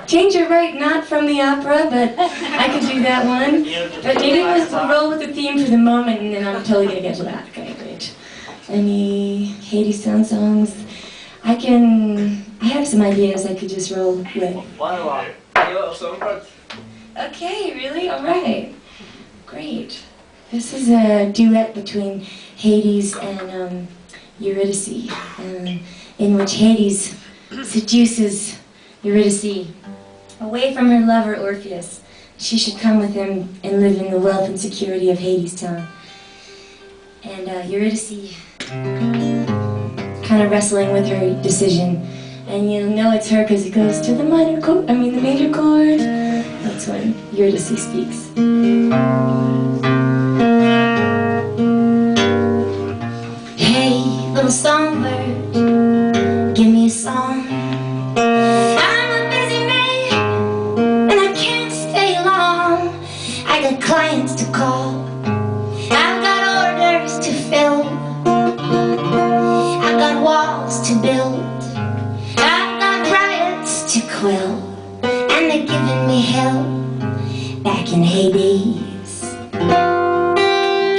Change your right, not from the opera, but I could do that one. But maybe let's roll with the theme for the moment, and then I'm totally gonna get to that. Okay, great. Any Hadestown songs? I have some ideas I could just roll with. Hey Little Songbird. Okay, really? All right. Great. This is a duet between Hades and Eurydice, in which Hades seduces Eurydice away from her lover Orpheus. She should come with him and live in the wealth and security of Hadestown. And Eurydice kind of wrestling with her decision. And you'll know it's her because it goes to the major chord. That's when Eurydice speaks. Hey, little songbird, give me a song. I'm a busy man, and I can't stay long. I got clients to call, I've got orders to fill, I've got walls to build, I've got riots to quell, and they're giving me hell back in Hades.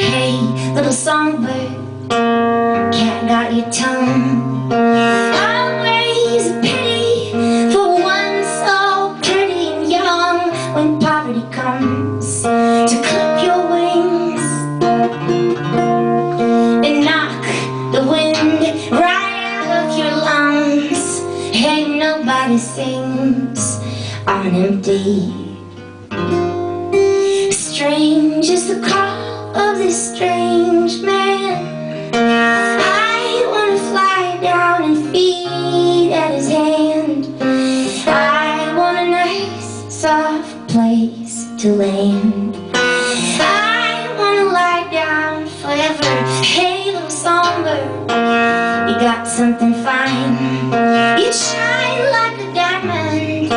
Hey, little songbird, cat got your tongue. Always a pity for one so pretty and young. When poverty comes to clip your wings, they knock the wind right out of your lungs. Hey, nobody sings on empty. Strange is the call of this strange man. I wanna fly down and feed at his hand. I want a nice soft place to land. I wanna lie down forever. Hey, little songbird, you got something fine. You shine like a diamond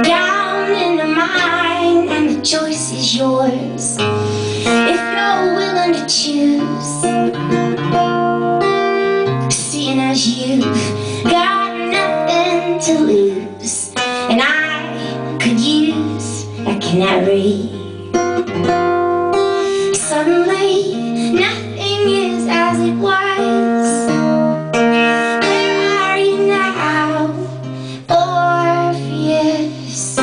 down in the mine, and the choice is yours if you're willing to choose. Seeing as you've got nothing to lose, and I could use a canary. Suddenly, nothing is as it was. Where are you now, Orpheus?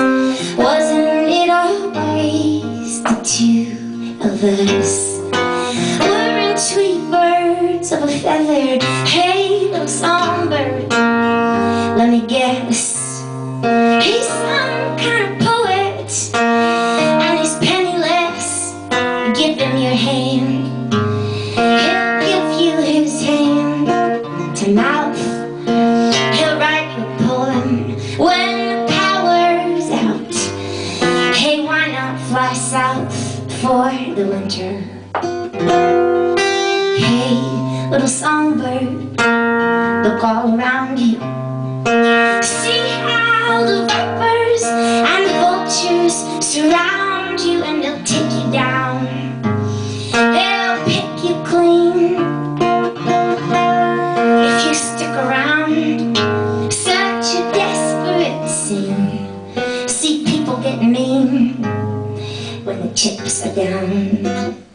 Wasn't it always the two of us? Weren't we birds of a feather? Hey, little songbird, let me guess. He's some kind of poet, and he's penniless. Give him your hand, he'll give you his hand to mouth. He'll write you a poem when the power's out. Hey, why not fly south for the winter? Hey, little songbird, look all around you. See how the vipers and the vultures surround you, and they'll take you down. They'll pick you clean if you stick around. Such a desperate scene. See people get mean when the chips are down.